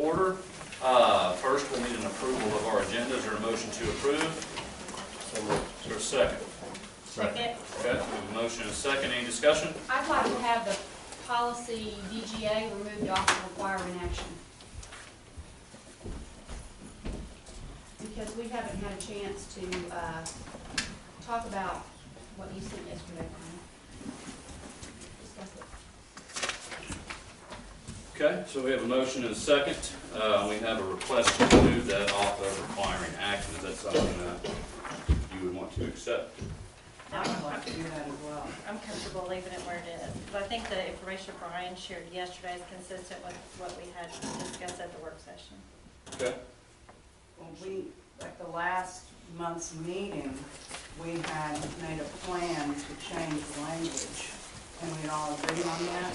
order. First, we'll need an approval of our agenda. Is there a motion to approve? Is there a second? Second. Okay, we have a motion and a second. Any discussion? I'd like to have the policy DGA removed off of requiring action. Because we haven't had a chance to talk about what you sent yesterday. Discuss it. Okay, so we have a motion and a second. We have a request to remove that off of requiring action. Is that something that you would want to accept? I would like to do that as well. I'm comfortable leaving it where it is. But I think the information Brian shared yesterday is consistent with what we had discussed at the work session. Okay. Well, at the last month's meeting, we had made a plan to change the language, and we all agreed on that.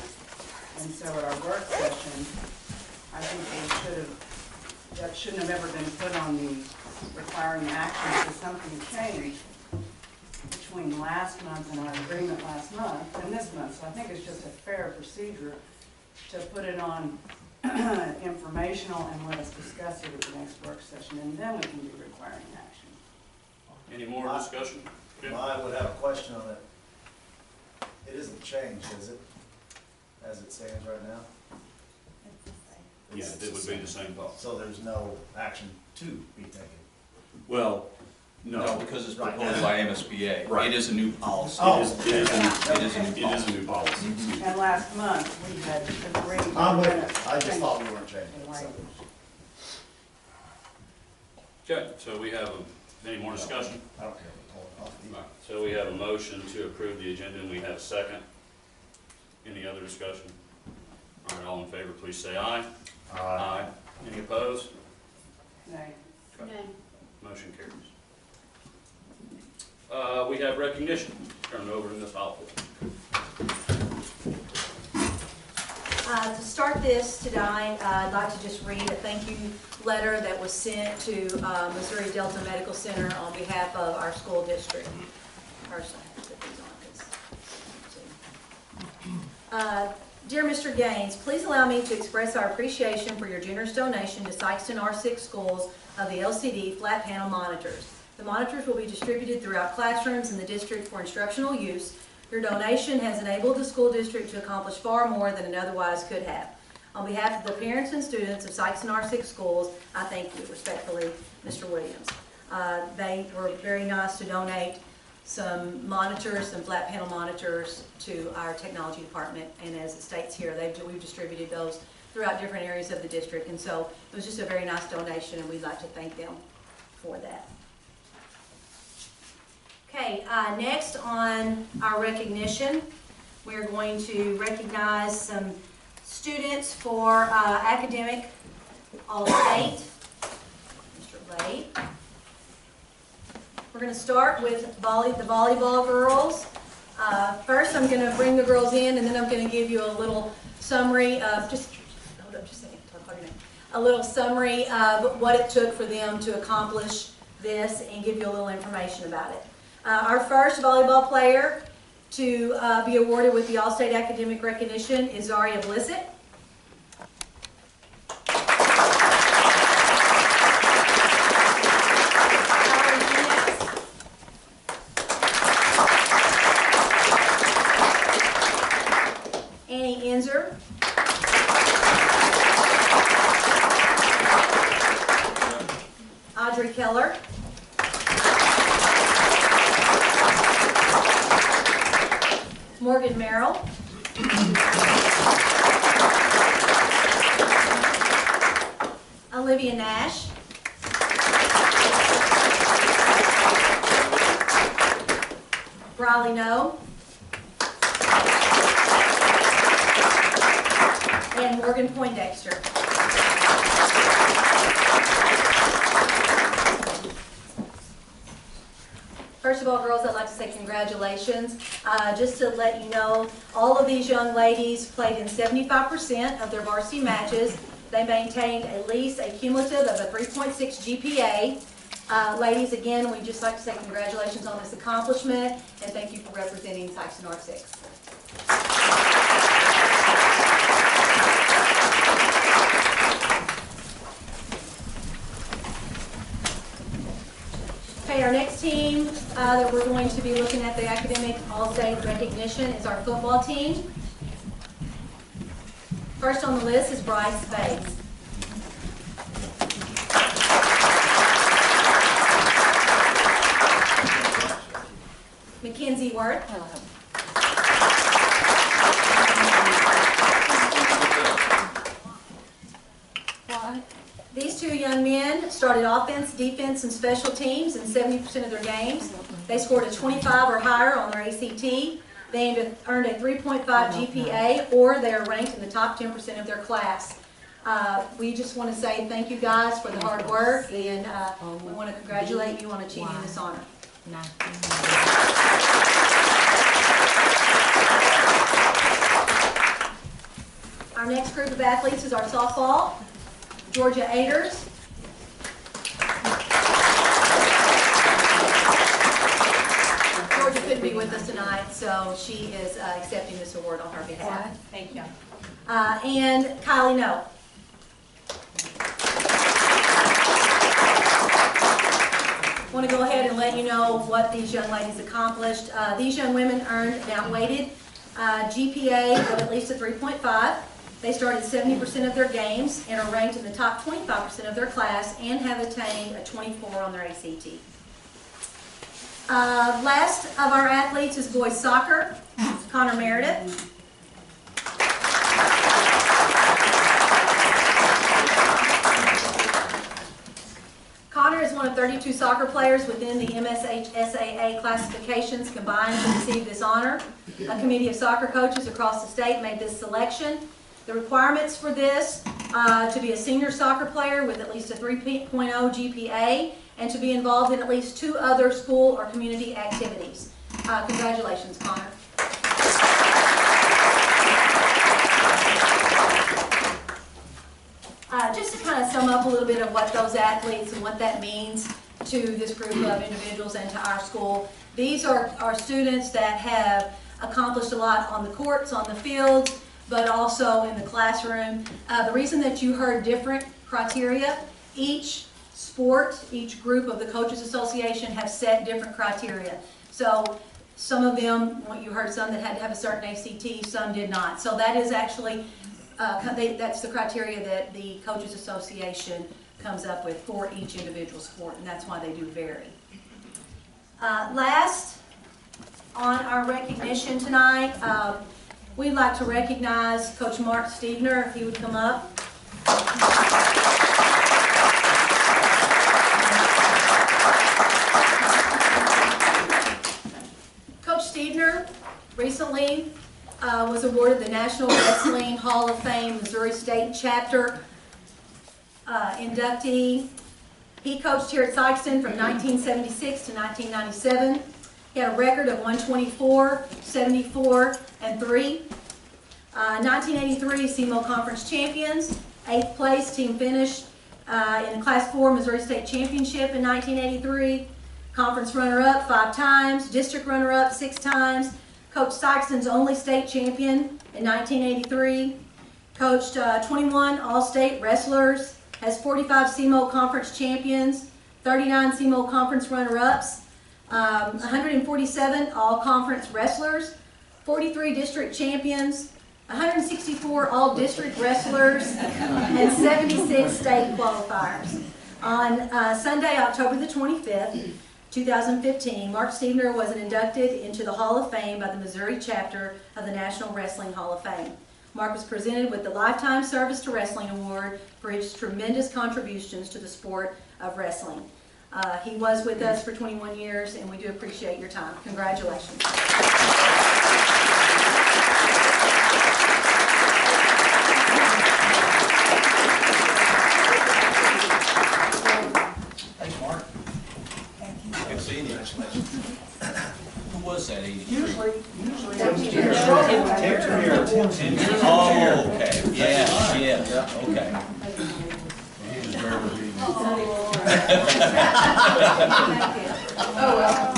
And so at our work session, I think that shouldn't have ever been put on the requiring action, because something changed between last month and our agreement last month and this month. So I think it's just a fair procedure to put it on informational and let us discuss it at the next work session, and then we can do requiring action. Any more discussion? Yeah. I would have a question on it. It isn't changed, is it, as it stands right now? Yeah, it would be the same policy. So there's no action to be taken? Well, No, because it's proposed by MSBA. Right. It is a new policy. Oh. it is a new policy. And last month, we had agreed. I'm with it. I just thought we weren't changing the it. so. language. Okay, so we have any more discussion? I don't care if we pull it off. All right, so we have a motion to approve the agenda, and we have a second. Any other discussion? All right, all in favor, please say aye. Aye. Any opposed? Nay. No. Motion carries. We have recognition. Turn it over to Ms. Hopwood. To start this tonight, I'd like to just read a thank you letter that was sent to Missouri Delta Medical Center on behalf of our school district. First, I have to put these on this. Dear Mr. Gaines, please allow me to express our appreciation for your generous donation to Sikeston R6 schools of the LCD flat panel monitors. The monitors will be distributed throughout classrooms in the district for instructional use. Your donation has enabled the school district to accomplish far more than it otherwise could have. On behalf of the parents and students of Sikeston R6 schools, I thank you respectfully, Mr. Williams. They were very nice to donate some monitors, some flat panel monitors to our technology department, and as it states here, we've distributed those throughout different areas of the district, and so it was just a very nice donation, and we'd like to thank them for that. Okay, next on our recognition, we're going to recognize some students for academic All-State. Mr. Lade. We're going to start with the volleyball girls. First, I'm going to bring the girls in, and then I'm going to give you a little summary of hold up just a second. A little summary of what it took for them to accomplish this, and give you a little information about it. Our first volleyball player to be awarded with the All-State Academic Recognition is Zaria Blissett. Annie Enzer. Audrey Keller. Morgan Merrill. Olivia Nash. Riley No. And Morgan Poindexter. First of all, girls, I'd like to say congratulations. Just to let you know, all of these young ladies played in 75% of their varsity matches. They maintained at least a cumulative of a 3.6 GPA. Ladies, again, we'd just like to say congratulations on this accomplishment, and thank you for representing Sikeston R6. Okay, our next team that we're going to be looking at the academic all-state recognition is our football team. First on the list is Bryce Bates. Mackenzie Worth. These two young men started offense, defense, and special teams in 70% of their games. They scored a 25 or higher on their ACT. They earned a 3.5 GPA, or they are ranked in the top 10% of their class. We just want to say thank you guys for the hard work, and we want to congratulate you on achieving this honor. Our next group of athletes is our softball, Georgia Aiders. Georgia couldn't be with us tonight, so she is accepting this award on her behalf. Thank you. And Kylie No. I want to go ahead and let you know what these young ladies accomplished. These young women earned an outweighted GPA of at least a 3.5. They started 70% of their games and are ranked in the top 25% of their class and have attained a 24 on their ACT. Last of our athletes is boys soccer, Connor Meredith. Connor is one of 32 soccer players within the MSHSAA classifications combined to receive this honor. A committee of soccer coaches across the state made this selection. The requirements for this, to be a senior soccer player with at least a 3.0 GPA and to be involved in at least 2 other school or community activities. Congratulations, Connor. Just to kind of sum up a little bit of what those athletes and what that means to this group of individuals and to our school. These are students that have accomplished a lot on the courts, on the fields, but also in the classroom. The reason that you heard different criteria, each sport, each group of the Coaches Association have set different criteria. So some of them, you heard some that had to have a certain ACT, some did not. So that is actually, that's the criteria that the Coaches Association comes up with for each individual sport, and that's why they do vary. Last on our recognition tonight, we'd like to recognize Coach Mark Stevener, if he would come up. Coach Stevener recently was awarded the National Wrestling Hall of Fame Missouri State Chapter inductee. He coached here at Sikeston from 1976 to 1997. He had a record of 124, 74, and 3. 1983 SEMO Conference champions. 8th place team finished in the Class 4 Missouri State Championship in 1983. Conference runner-up 5 times. District runner-up 6 times. Coached Sikeston's only state champion in 1983. Coached 21 All-State wrestlers. Has 45 SEMO Conference champions. 39 SEMO Conference runner-ups. 147 all-conference wrestlers, 43 district champions, 164 all-district wrestlers, and 76 state qualifiers. On Sunday, October the 25th, 2015, Mark Stevener was inducted into the Hall of Fame by the Missouri chapter of the National Wrestling Hall of Fame. Mark was presented with the Lifetime Service to Wrestling Award for his tremendous contributions to the sport of wrestling. He was with us for 21 years, and we do appreciate your time. Congratulations. Thanks, Mark. Good seeing you. Who was that, 83? Usually. Oh, okay, yeah, okay. Oh, well.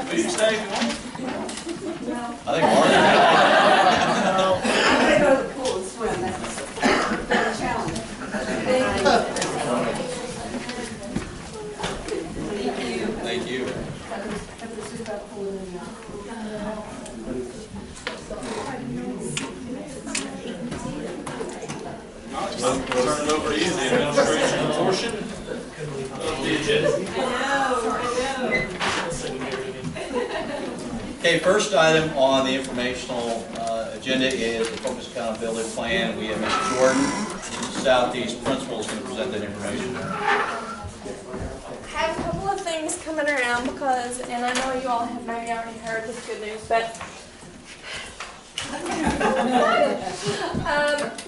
Will you stay if you want? I think Mark. I'm gonna go to the pool and swim, that's a challenge. Turn it over to you, the administration portion of the agenda. Okay, first item on the informational agenda is the Focus Accountability Plan. We have Ms. Jordan, Southeast Principal, is going to present that information. I have a couple of things coming around because, and I know you all have maybe already heard this good news, but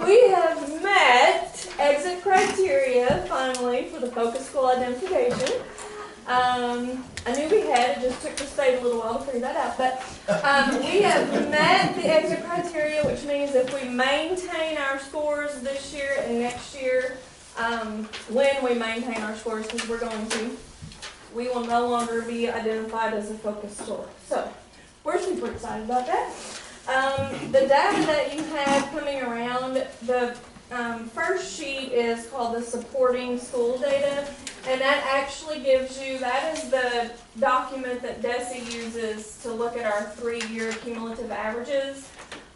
we have met exit criteria finally for the focus school identification. I knew we had, it just took the state a little while to figure that out, but we have met the exit criteria, which means if we maintain our scores this year and next year, when we maintain our scores, because we're going to, we will no longer be identified as a focus school. So, we're super excited about that. The data that you have coming around, the first sheet is called the supporting school data, and that actually gives you, that is the document that DESE uses to look at our 3-year cumulative averages.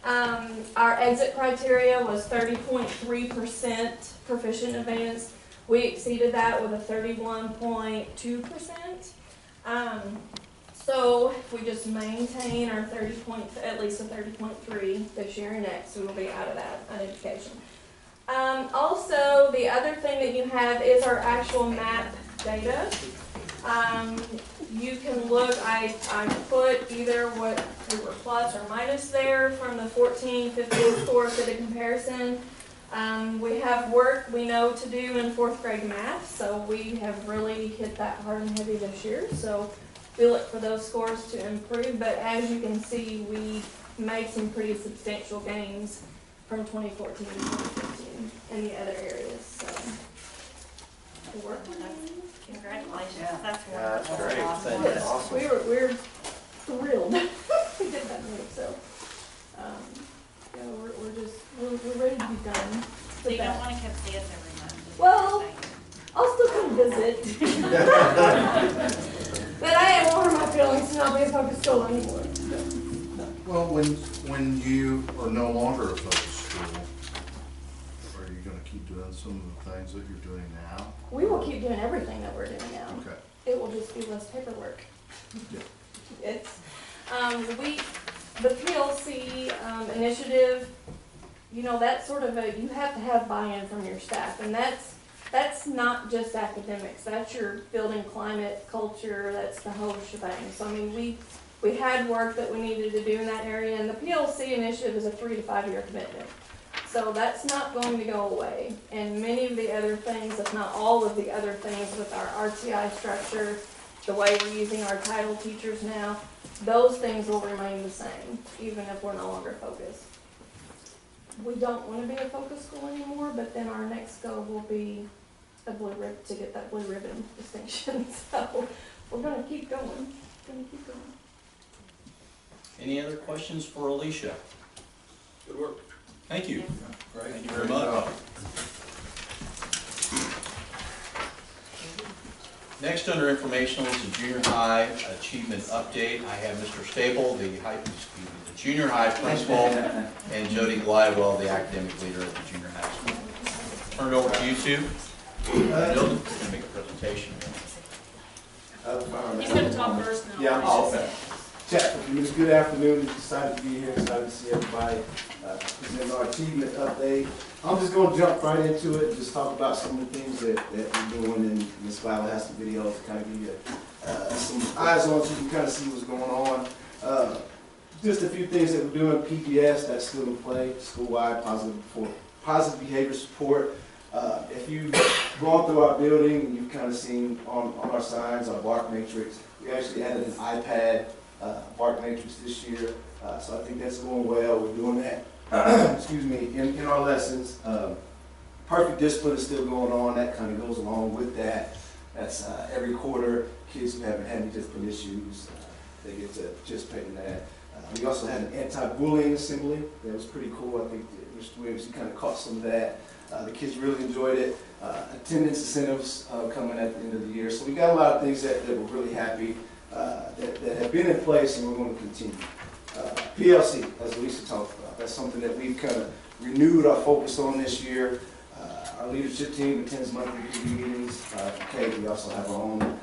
Our exit criteria was 30.3% proficient advanced. We exceeded that with a 31.2%. So if we just maintain our at least a 30.3 this year and next, we will be out of that identification. Also, the other thing that you have is our actual MAP data. You can look, I put either what we were plus or minus there from the 14-15 score for the comparison. We have work we know to do in 4th grade math, so we have really hit that hard and heavy this year. So we look for those scores to improve, but as you can see, we made some pretty substantial gains from 2014 to 2015 in the other areas. So we're working on it. Congratulations, Yeah. that's Yeah, wonderful. that's great. Awesome. That's awesome. We're thrilled to get that move. So yeah, we're ready to be done. So you with don't that. want to come see us every month? Well, I'll still come visit. But I won't hurt my feelings to not be a focus school anymore. Well, when you are no longer a focus school, are you gonna keep doing some of the things that you're doing now? We will keep doing everything that we're doing now. Okay. It will just be less paperwork. Yeah. It's, the PLC initiative, you know, that's sort of you have to have buy-in from your staff, and that's not just academics, that's your building climate, culture, that's the whole shebang. So I mean, we had work that we needed to do in that area, and the PLC initiative is a 3 to 5 year commitment. So that's not going to go away. And many of the other things, if not all of the other things with our RTI structure, the way we're using our title teachers now, those things will remain the same, even if we're no longer focused. We don't want to be a focus school anymore, but then our next goal will be a blue ribbon, to get that blue ribbon distinction. So we're going to keep going. Any other questions for Alicia? Good work. Thank you. Great. Thank you very much. Next, under informational, is the junior high achievement update. I have Mr. Staple, the junior high principal, and Jody Glidewell, the academic leader at the junior high school. Turn it over to you two. Bill's going to make a presentation. He's going to talk first now. Yeah, okay. Check. Good afternoon. Excited to be here. Excited to see everybody present our achievement update. I'm just going to jump right into it and just talk about some of the things that we're doing. And Ms. Viola has some videos to kind of give you some eyes on so you can kind of see what's going on. Just a few things that we're doing. PBS, that's still in play. School-wide positive behavior support. If you've gone through our building, you've kind of seen on our signs, our bark matrix. We actually added an iPad bark matrix this year, so I think that's going well. We're doing that, excuse me, in our lessons. Perfect discipline is still going on. That kind of goes along with that. That's every quarter, kids who haven't had any discipline issues, they get to participate in that. We also had an anti-bullying assembly. That was pretty cool. I think Mr. Williams, kind of caught some of that. The kids really enjoyed it. Attendance incentives coming at the end of the year. So we got a lot of things that we're really happy that have been in place, and we're going to continue. PLC, as Lisa talked about, that's something that we've kind of renewed our focus on this year. Our leadership team attends monthly committee meetings. Okay, we also have our own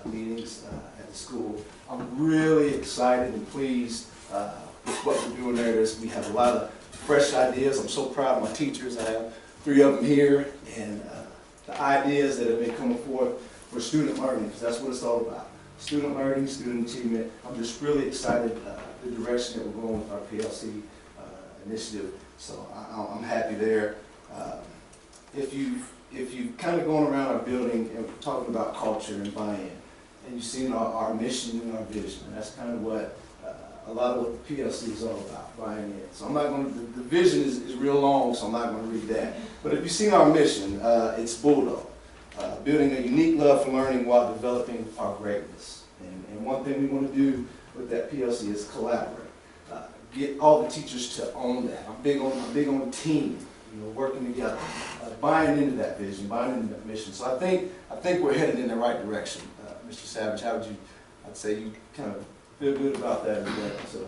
meetings at the school. I'm really excited and pleased with what we're doing there. We have a lot of fresh ideas. I'm so proud of my teachers. I have 3 of them here, and the ideas that have been coming forth for student learning, because that's what it's all about. Student learning, student achievement. I'm just really excited the direction that we're going with our PLC initiative. So I'm happy there. If you've kind of gone around our building and we're talking about culture and buy-in, and you've seen our mission and our vision, and that's kind of what a lot of what the PLC is all about, buying in. So I'm not going to, the vision is real long, so I'm not going to read that. But if you've seen our mission, it's Bulldog, building a unique love for learning while developing our greatness. And one thing we want to do with that PLC is collaborate. Get all the teachers to own that. I'm big on team, working together, buying into that vision, buying into that mission. So I think we're headed in the right direction. Mr. Savage, how would you? I'd say you kind of feel good about that as well. So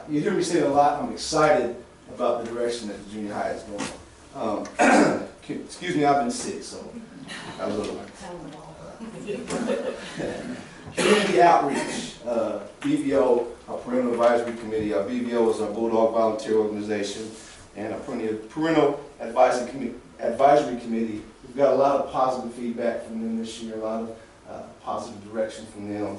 you hear me say it a lot. I'm excited about the direction that the junior high is going. Excuse me, I've been sick, so I was a little. Community outreach, BVO, our Parental Advisory Committee. Our BVO is our Bulldog Volunteer Organization, and our Parental Advisory Committee. We've got a lot of positive feedback from them this year, a lot of positive direction from them.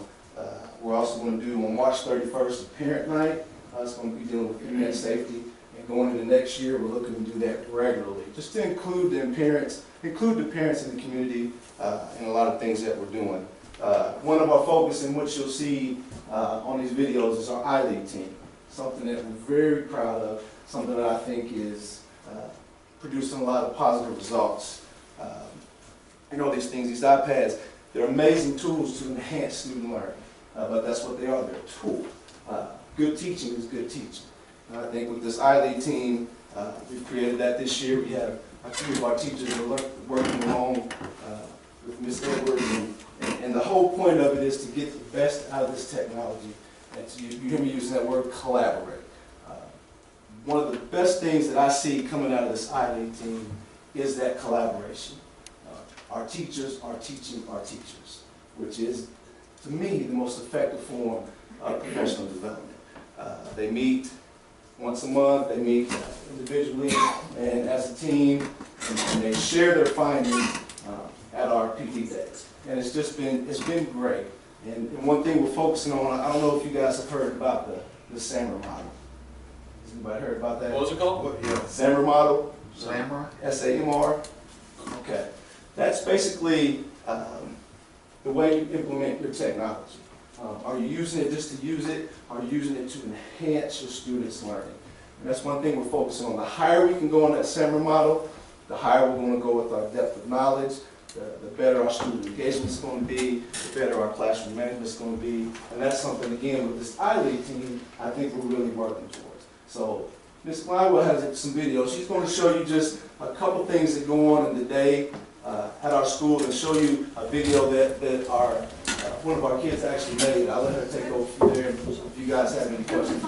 We're also going to do on March 31st a parent night. It's going to be dealing with internet safety, and going into next year, we're looking to do that regularly, just to include the parents in the community in a lot of things that we're doing. One of our focus, in which you'll see on these videos, is our I-League team. Something that we're very proud of, something that I think is producing a lot of positive results. These things, these iPads, they're amazing tools to enhance student learning, but that's what they are, they're a tool. Good teaching is good teaching. I think with this I-League team, we've created that this year. We have a few of our teachers that are working along with Ms. Edwards, and the whole point of it is to get the best out of this technology. And you hear me using that word, collaborate. One of the best things that I see coming out of this I-League team is that collaboration. Our teachers are teaching our teachers, which is, to me, the most effective form of professional development. They meet once a month, they meet individually and as a team, and they share their findings at our PD days. And it's been great. And one thing we're focusing on, I don't know if you guys have heard about the SAMR model. Has anybody heard about that? What was it called? SAMR model. SAMR? S-A-M-R. Okay. That's basically the way you implement your technology. Are you using it just to use it? Are you using it to enhance your students' learning? And that's one thing we're focusing on. The higher we can go on that SAMR model, the higher we're going to go with our depth of knowledge, the better our student engagement is going to be, the better our classroom management is going to be. And that's something, again, with this I-League team, I think we're really working towards. So Ms. Glidewell has some videos. She's going to show you just a couple things that go on in the day at our school, and show you a video that one of our kids actually made. I'll let her take over from there if you guys have any questions.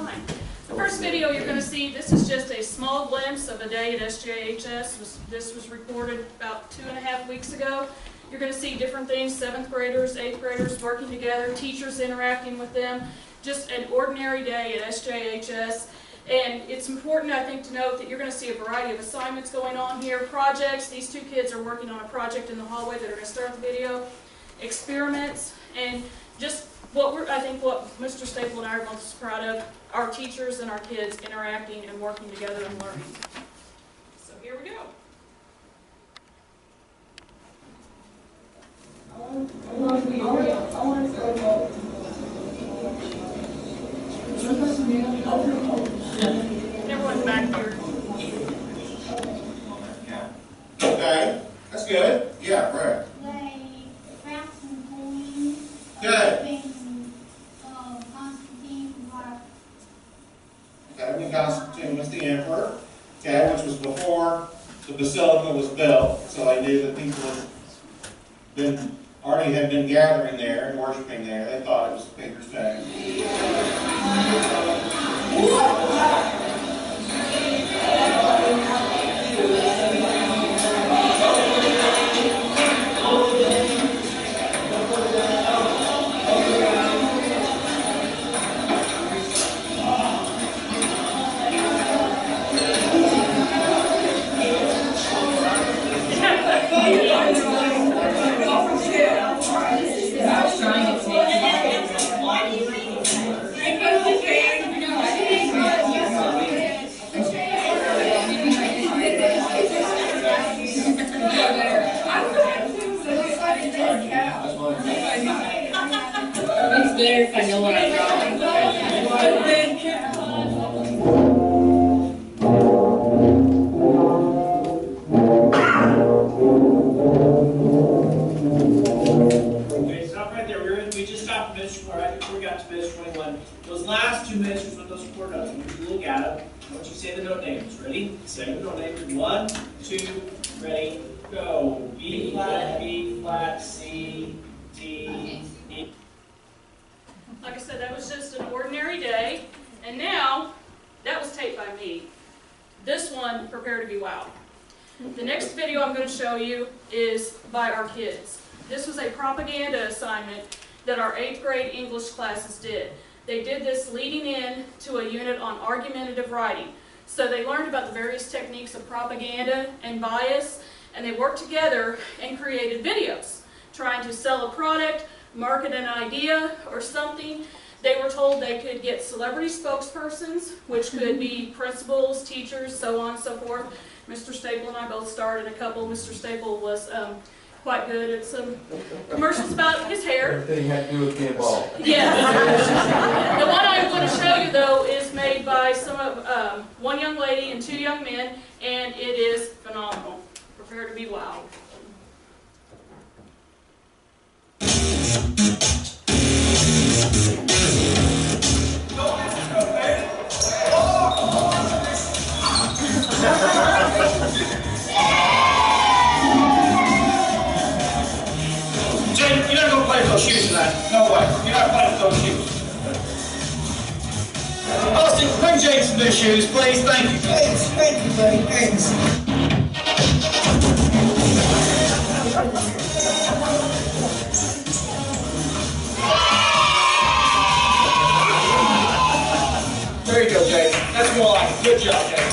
The first video you're going to see, this is just a small glimpse of a day at SJHS. This was recorded about 2.5 weeks ago. You're going to see different things, 7th graders, 8th graders working together, teachers interacting with them. Just an ordinary day at SJHS. And it's important, I think, to note that you're going to see a variety of assignments going on here, projects. These 2 kids are working on a project in the hallway that are going to start the video, experiments, and just I think what Mr. Staple and I are most proud of, our teachers and our kids interacting and working together and learning. So here we go. Everyone back here. Okay, that's good. Yeah, right. Good. Okay, when Constantine was the emperor, okay, which was before the basilica was built, so they knew that people already had been gathering there and worshiping there. They thought it was a bigger thing. count up. Once you say the note names, ready? Say the note names. 1, 2, ready, go. B flat, C, D, E. Like I said, that was just an ordinary day, and now, that was taped by me. This one, prepare to be wowed. The next video I'm going to show you is by our kids. This was a propaganda assignment that our 8th grade English classes did. They did this leading in to a unit on argumentative writing. So they learned about the various techniques of propaganda and bias, and they worked together and created videos, trying to sell a product, market an idea or something. They were told they could get celebrity spokespersons, which could be principals, teachers, so on and so forth. Mr. Staple and I both starred in a couple. Mr. Staple was quite good at some commercials about his hair. Everything had to do with being bald. Yeah. The one I'm going to show you, though, is made by one young lady and 2 young men, and it is phenomenal. Prepare to be wowed. Jake, you're not going to play with those shoes tonight. No way. You're not playing with those shoes. Austin, bring Jake some new shoes, please. Thank you. Thank you, buddy. Thanks. There you go, Jake. That's more like it. Good job, Jake.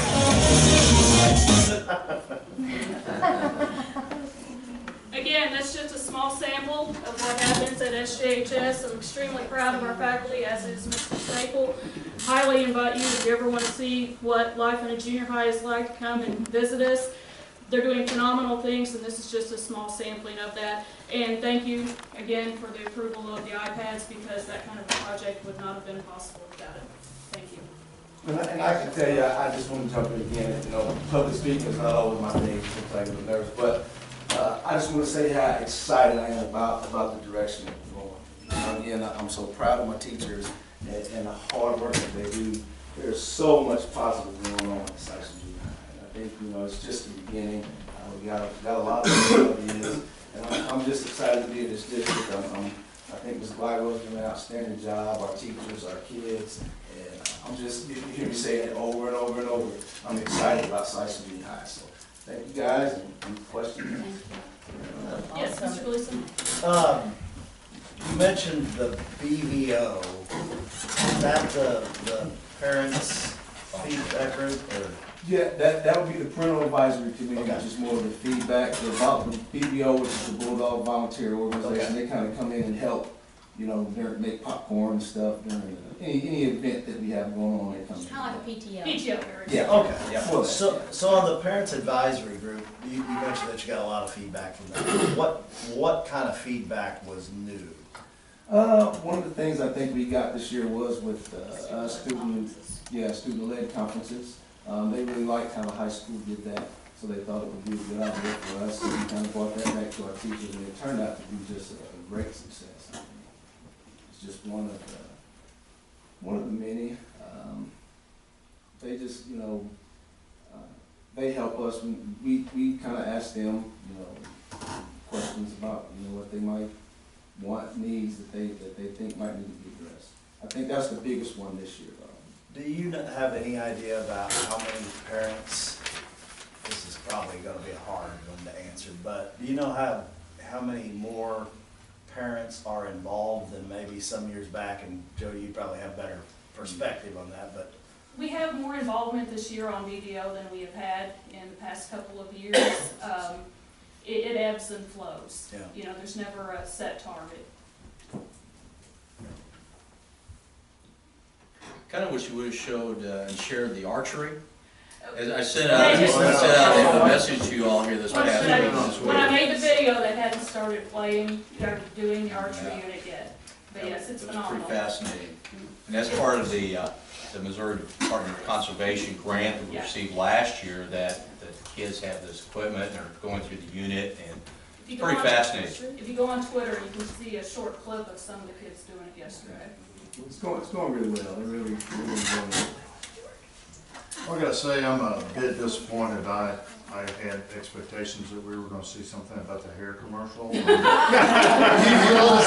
Again, that's just a small sample of what happens at SJHS. I'm extremely proud of our faculty, as is Mr. Staple. Highly invite you, if you ever want to see what life in a junior high is like, to come and visit us. They're doing phenomenal things, and this is just a small sampling of that. And thank you again for the approval of the iPads, because that kind of a project would not have been possible without it. Thank you. And I can tell you, I just want to jump in again, public speaking is not always my thing, sometimes I get nervous, but I just want to say how excited I am about the direction that we're going. Again, I'm so proud of my teachers and the hard work that they do. There's so much positive going on at Sikeston Junior High. And I think, it's just the beginning. We got a lot of ideas, and I'm just excited to be in this district. I think Ms. Glidewell's doing an outstanding job, our teachers, our kids, and I'm just, you hear me say it over and over and over. I'm excited about Sikeston Junior High. So thank you guys, and any questions? Yes, Mr. Gleason. You mentioned the BVO. Is that the parents' feedback group, or? Yeah, that would be the parental advisory committee, which is more of the feedback. About the BVO, which is the Bulldog Volunteer Organization, they kind of come in and help, make popcorn and stuff during any event that we have going on. They come It's kind of like a PTO. PTO. Yeah, okay. Yeah. So on the parents' advisory group, you mentioned that you got a lot of feedback from them. What kind of feedback was new? One of the things I think we got this year was with student-led conferences. They really liked how the high school did that, so they thought it would be a good idea for us. So we kind of brought that back to our teachers, and it turned out to be just a great success. It's just one of the many. They just, they help us. We kind of ask them, questions about, what they might want, needs that they think might need to be addressed. I think that's the biggest one this year, though. Do you have any idea about how many parents, this is probably going to be a hard one to answer, but do you know how many more parents are involved than maybe some years back? And Jody, you probably have better perspective on that, but. We have more involvement this year on BVO than we have had in the past couple of years. It ebbs and flows. Yeah. There's never a set target. Kind of wish you would have showed and shared the archery. As I sent out a message to you all here this past week. When I made the video, they hadn't started doing the archery unit yet. But yes, it's phenomenal. Pretty fascinating. And that's part of the Missouri Department of Conservation grant that we received last year, that the kids have this equipment and are going through the unit, and it's pretty fascinating. If you go on Twitter, you can see a short clip of some of the kids doing it yesterday. It's going really well. They're really enjoying it. I gotta say, I'm a bit disappointed. I had expectations that we were gonna see something about the hair commercial. You noticed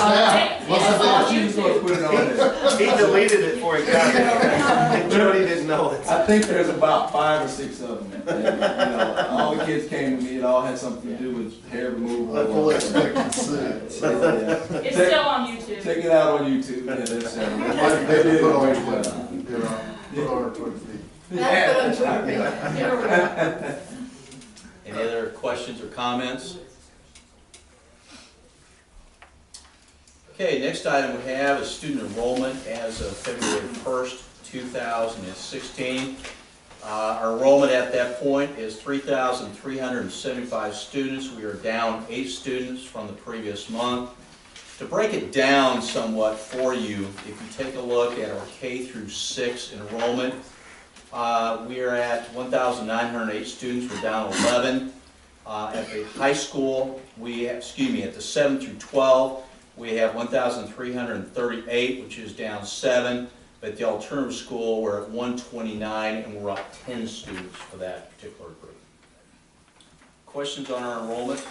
that? I thought you was gonna put it on there. He deleted it before he got there. Jody didn't know it. I think there's about 5 or 6 of them. And, you know, all the kids came to me, it all had something to do with hair removal. That's all I expected to see. Yeah. It's still on YouTube. Check it out on YouTube. Yeah, that's, They did put on Twitter, you know, put on our Twitter feed. That's what I'm trying to Any other questions or comments? Okay, next item we have is student enrollment as of February 1st, 2016. Our enrollment at that point is 3,375 students. We are down 8 students from the previous month. To break it down somewhat for you, if you take a look at our K through 6 enrollment, we are at 1,908 students. We're down 11. At the high school, at the 7 through 12, we have 1,338, which is down 7. But at the alternative school, we're at 129, and we're up 10 students for that particular group. Questions on our enrollment?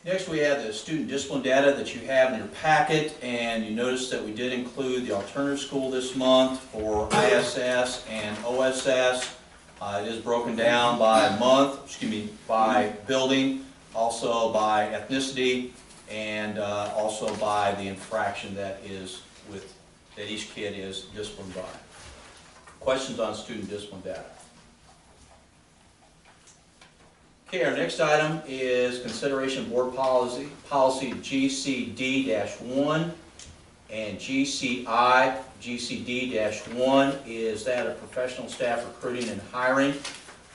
Next, we have the student discipline data that you have in your packet, and you notice that we did include the alternative school this month for ISS and OSS. It is broken down by month, by building, also by ethnicity, and also by the infraction that each kid is disciplined by. Questions on student discipline data? Okay, our next item is consideration of board policy GCD-1 and GCI. GCD-1 is that of professional staff recruiting and hiring.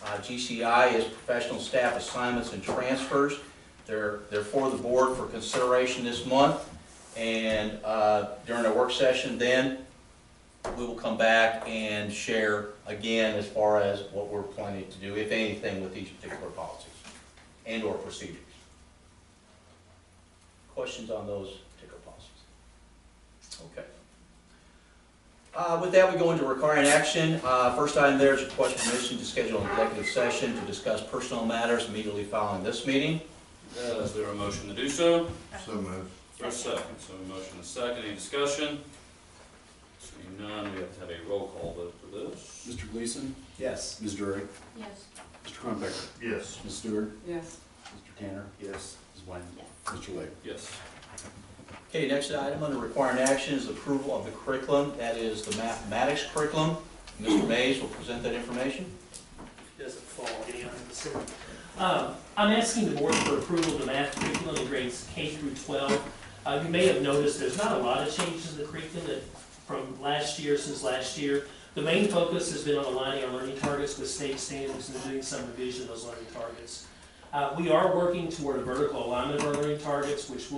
GCI is professional staff assignments and transfers. They're for the board for consideration this month, and during our work session then, we will come back and share again as far as what we're planning to do, if anything, with each particular policies and or procedures. Questions on those particular policies? Okay. With that, we go into requiring action. First item there is request permission to schedule an executive session to discuss personnel matters immediately following this meeting. Is there a motion to do so? So moved. For a second. So a motion and a second. Any discussion? Seeing none, we have to have a roll call vote for this. Mr. Gleason? Yes. Ms. Drury? Yes. Mr. Crumpector? Yes. Ms. Stewart? Yes. Mr. Tanner? Yes. Ms. Wayne? Yes. Mr. Lake? Yes. Okay, next item under requiring action is approval of the curriculum. That is the mathematics curriculum. Mr. Mays will present that information. Doesn't fall any under the center. I'm asking the board for approval of the math curriculum in grades K through 12. You may have noticed there's not a lot of changes in the curriculum from since last year. The main focus has been on aligning our learning targets with state standards and doing some revision of those learning targets. We are working toward a vertical alignment of our learning targets, which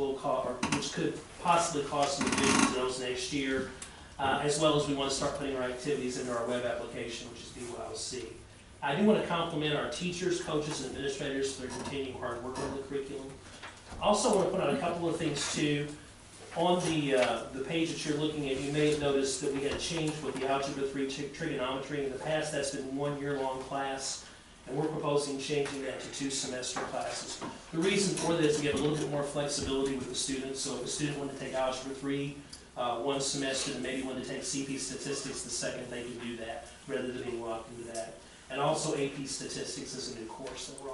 could possibly cause some revisions to those next year, as well as we want to start putting our activities into our web application, which is BYOC. I do want to compliment our teachers, coaches, and administrators for their continuing hard work on the curriculum. I also want to put out a couple of things too. On the page that you're looking at, you may have noticed that we had changed with the Algebra 3 trigonometry. In the past, that's been 1 year-long class, and we're proposing changing that to 2 semester classes. The reason for this is to give a little bit more flexibility with the students. So if a student wanted to take Algebra 3 one semester and maybe wanted to take CP Statistics the second, they could do that, rather than being locked into that. And also AP Statistics is a new course that we're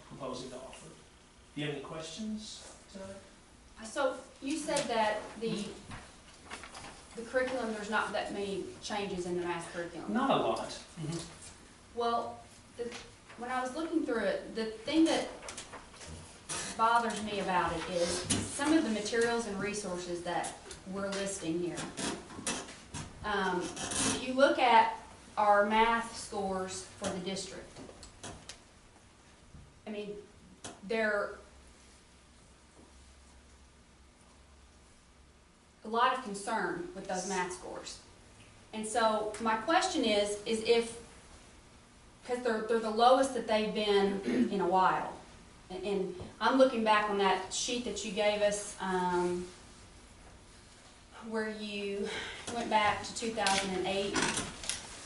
proposing to offer. Do you have any questions tonight? So you said that the curriculum, there's not that many changes in the math curriculum. Not a lot. Mm-hmm. Well, when I was looking through it, the thing that bothers me about it is some of the materials and resources that we're listing here. If you look at our math scores for the district, I mean, they're a lot of concern with those math scores. And so my question is if, because they're the lowest that they've been in a while. And I'm looking back on that sheet that you gave us, where you went back to 2008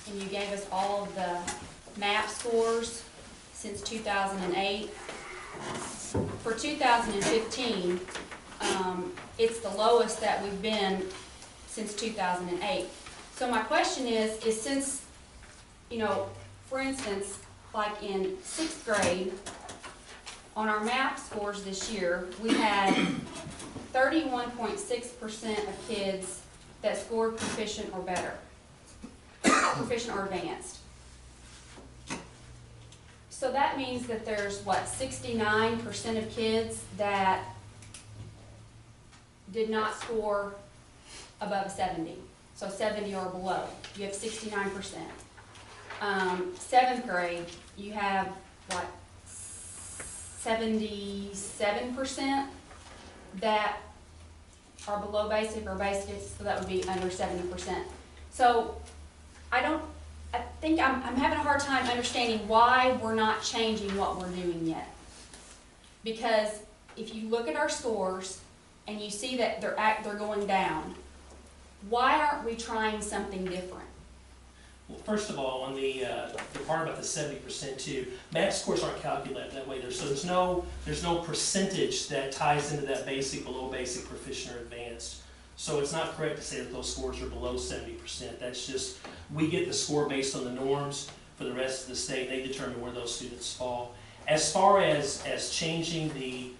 and you gave us all of the MAP scores since 2008. For 2015, it's the lowest that we've been since 2008. So my question is since, you know, for instance, like in 6th grade, on our MAP scores this year, we had 31.6% of kids that scored proficient or better, proficient or advanced. So that means that there's, what, 69% of kids that did not score above a 70. So 70 or below, you have 69%. 7th grade, you have, what, 77% that are below basic or basic, so that would be under 70%. So I think I'm having a hard time understanding why we're not changing what we're doing yet. Because if you look at our scores and you see that they're going down, why aren't we trying something different? Well, first of all, on the part about the 70% too, math scores aren't calculated that way. So there's no percentage that ties into that basic, below basic, proficient, or advanced. So it's not correct to say that those scores are below 70%. That's just, we get the score based on the norms for the rest of the state. They determine where those students fall. As far as changing the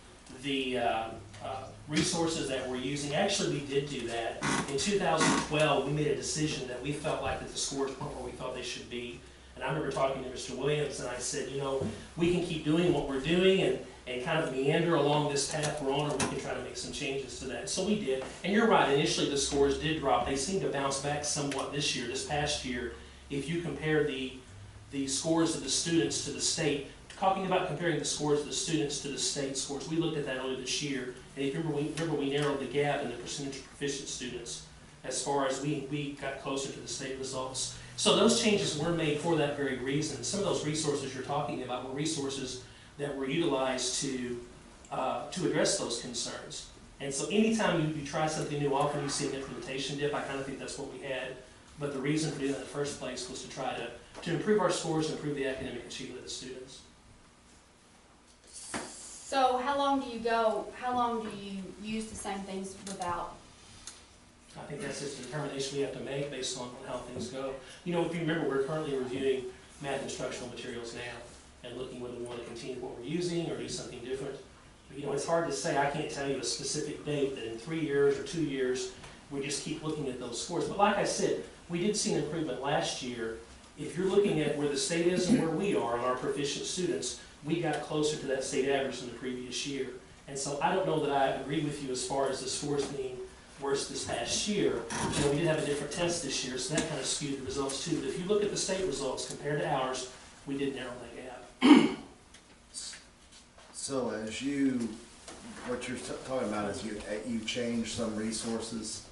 resources that we're using, actually we did do that. In 2012, we made a decision that we felt like that the scores weren't where we thought they should be. And I remember talking to Mr. Williams, and I said, you know, we can keep doing what we're doing and kind of meander along this path we're on, or we can try to make some changes to that. So we did. And you're right, initially the scores did drop. They seem to bounce back somewhat this year, this past year. If you compare the scores of the students to the state, talking about comparing the scores of the students to the state scores, we looked at that earlier this year. And if you remember we narrowed the gap in the percentage of proficient students as far as we got closer to the state results. So those changes were made for that very reason. Some of those resources you're talking about were resources that were utilized to address those concerns. And so anytime you try something new, often you see an implementation dip. I kind of think that's what we had. But the reason for doing that in the first place was to try to improve our scores and improve the academic achievement of the students. So how long do you use the same things without? I think that's just a determination we have to make based on how things go. You know, if you remember, we're currently reviewing math instructional materials now and looking whether we want to continue what we're using or do something different. But, you know, it's hard to say. I can't tell you a specific date that in 3 years or 2 years we just keep looking at those scores. But like I said, we did see an improvement last year. If you're looking at where the state is and where we are on our proficient students, we got closer to that state average than the previous year. And so I don't know that I agree with you as far as the scores being worse this past year. You know, we did have a different test this year, so that kind of skewed the results too. But if you look at the state results compared to ours, we did narrow that gap. So what you're talking about is you changed some resources.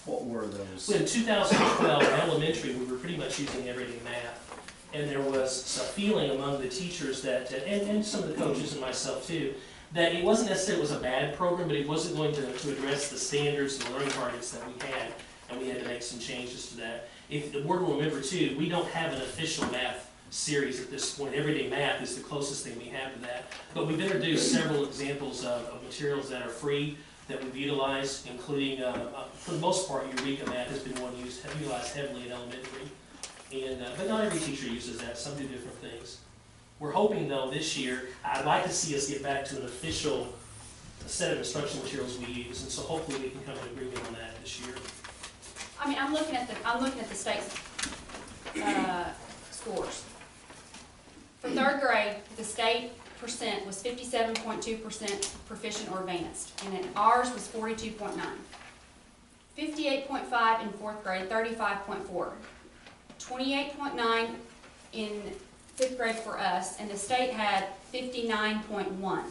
What were those? In 2012, in elementary, we were pretty much using everyday math. And there was a feeling among the teachers that, and some of the coaches and myself too, that it wasn't necessarily was a bad program, but it wasn't going to address the standards and learning targets that we had, and we had to make some changes to that. If the board will remember too, we don't have an official math series at this point. Everyday math is the closest thing we have to that. But we've introduced several examples of materials that are free that we've utilized, including, for the most part, Eureka Math has been one utilized heavily in elementary. But not every teacher uses that. Some do different things. We're hoping, though, this year, I'd like to see us get back to an official set of instructional materials we use, and so hopefully we can come to an agreement on that this year. I mean, I'm looking at the state scores. For 3rd grade, the state percent was 57.2% proficient or advanced, and then ours was 42.9. 58.5 in 4th grade, 35.4. 28.9 in 5th grade for us, and the state had 59.1.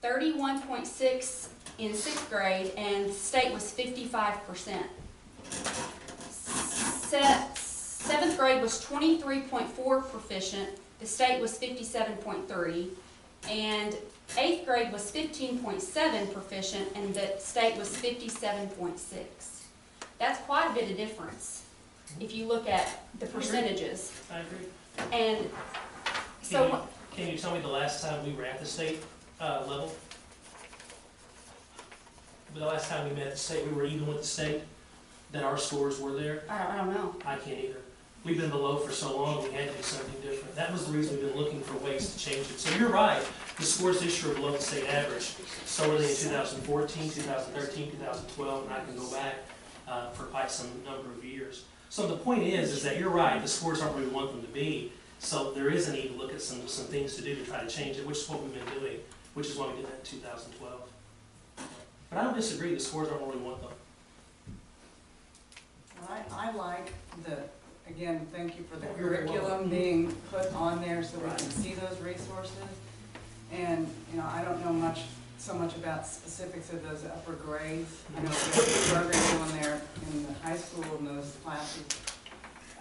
31.6 in 6th grade, and the state was 55%. 7th grade was 23.4 proficient, the state was 57.3, and 8th grade was 15.7 proficient, and the state was 57.6. quite a bit of difference if you look at the percentages. I agree. And so, Can you tell me the last time we were at the state level? The last time we met at the state, we were even with the state, that our scores were there? I don't know. I can't either. We've been below for so long, we had to do something different. That was the reason we've been looking for ways to change it. So you're right, the scores this year are below the state average. So were they in 2014, 2013, 2012, and I can go back for quite some number of years. So the point is that you're right, the scores aren't where we want them to be. So there is a need to look at some things to do to try to change it, which is what we've been doing, which is why we did that in 2012. But I don't disagree, the scores aren't where we want them. I like again, thank you for the curriculum being put on there so we can see those resources. And, I don't know so much about specifics of those upper grades. I know we have a program on there in the high school in those classes.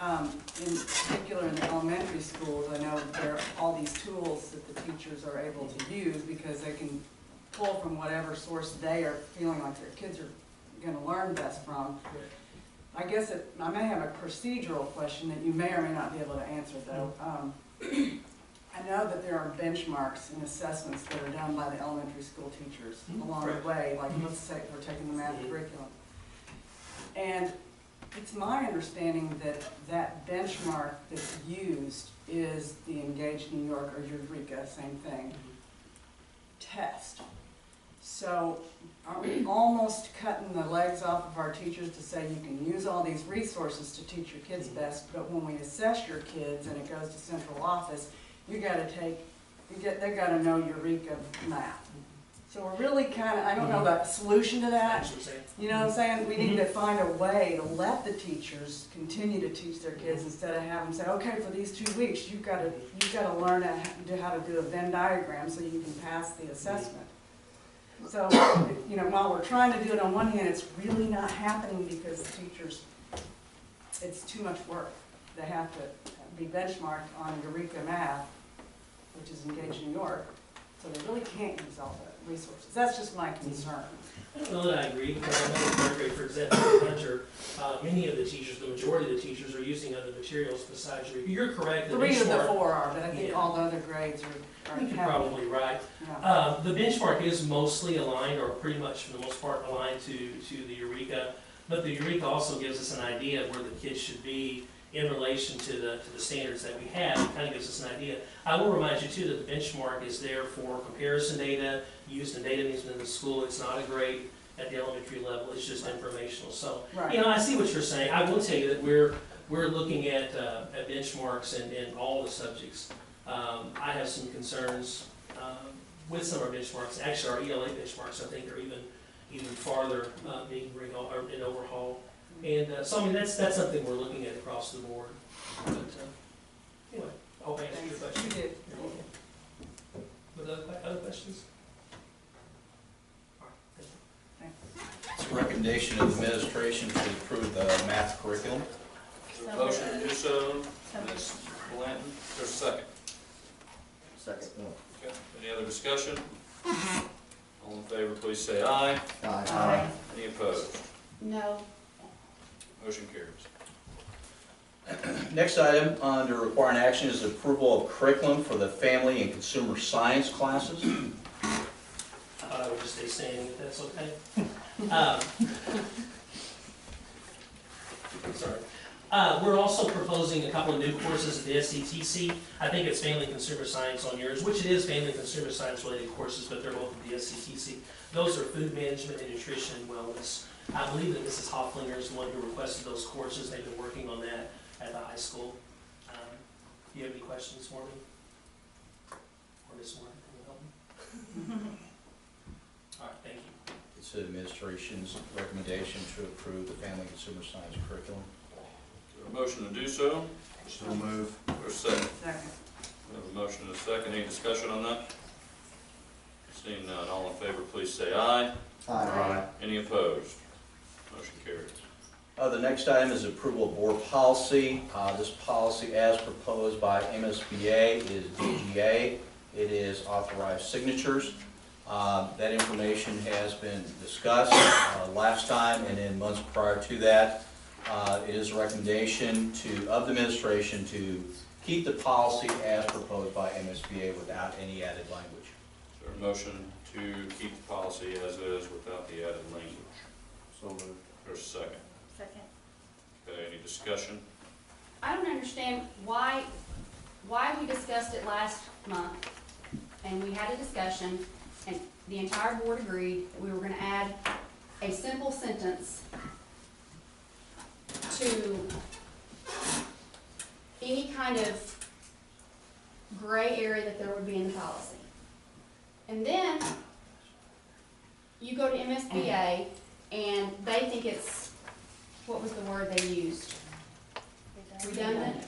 In particular in the elementary schools, I know there are all these tools that the teachers are able to use because they can pull from whatever source they are feeling like their kids are gonna learn best from. I guess I may have a procedural question that you may or may not be able to answer though. I know that there are benchmarks and assessments that are done by the elementary school teachers along the way, like let's say we're taking the math curriculum. And it's my understanding that that benchmark that's used is the Engage New York or Eureka, same thing, test. So are we almost cutting the legs off of our teachers to say you can use all these resources to teach your kids best, but when we assess your kids and it goes to central office, they gotta know Eureka math. So we're really I don't know about the solution to that. You know what I'm saying? We need to find a way to let the teachers continue to teach their kids instead of having them say, okay, for these 2 weeks, you've gotta learn how to do a Venn diagram so you can pass the assessment. So, while we're trying to do it on one hand, it's really not happening because the teachers, it's too much work. They have to be benchmarked on Eureka Math, which is Engage New York, so they really can't use all the resources. That's just my concern. I don't know that I agree, because I know in third grade, for example, in Hunter, many of the teachers, the majority of the teachers are using other materials besides Eureka. You're correct. 3 of the 4 are, but I think all the other grades are I think you're probably right. Yeah. The benchmark is mostly aligned, or pretty much for the most part aligned to the Eureka, but the Eureka also gives us an idea of where the kids should be in relation to the standards that we have. It kind of gives us an idea. I will remind you too that the benchmark is there for comparison data used in data management in the school. It's not a grade at the elementary level. It's just informational. So, I see what you're saying. I will tell you that we're looking at benchmarks in all the subjects. I have some concerns with some of our benchmarks. Actually, our ELA benchmarks, I think, are even farther being overhauled. And so, that's something we're looking at across the board. But anyway, I hope I answered your question. You did. With other questions? All right, It's a recommendation of the administration to approve the math curriculum. Is there a motion to do so? Ms. Blanton, there's a second. Second. Okay. Any other discussion? All in favor, please say aye. Aye. Any opposed? No. Motion carries. Next item under requiring action is approval of curriculum for the family and consumer science classes. I thought I would just stay standing if that's okay. Sorry. We're also proposing a couple of new courses at the SCTC. I think it's Family and Consumer Science on yours, which it is Family and Consumer Science related courses, but they're both at the SCTC. Those are food management and nutrition and wellness. I believe that Mrs. Hofflinger is the one who requested those courses. They've been working on that at the high school. Do you have any questions for me? Or Ms. Martin, can you help me? All right, thank you. It's the administration's recommendation to approve the family and consumer science curriculum. Is there a motion to do so? So move. There's a second. Second. We have a motion and a second. Any discussion on that? Seeing none, all in favor, please say aye. Aye. Any opposed? Motion carries. The next item is approval of board policy. This policy, as proposed by MSBA, is DGA. It is authorized signatures. That information has been discussed last time and in months prior to that. It is a recommendation of the administration to keep the policy as proposed by MSBA without any added language. Is there a motion to keep the policy as is without the added language? So moved. There's a second. Second. Okay, any discussion? I don't understand why we discussed it last month, and we had a discussion, and the entire board agreed that we were gonna add a simple sentence to any kind of gray area that there would be in the policy. And then you go to MSBA and they think it's, what was the word they used? Redundant?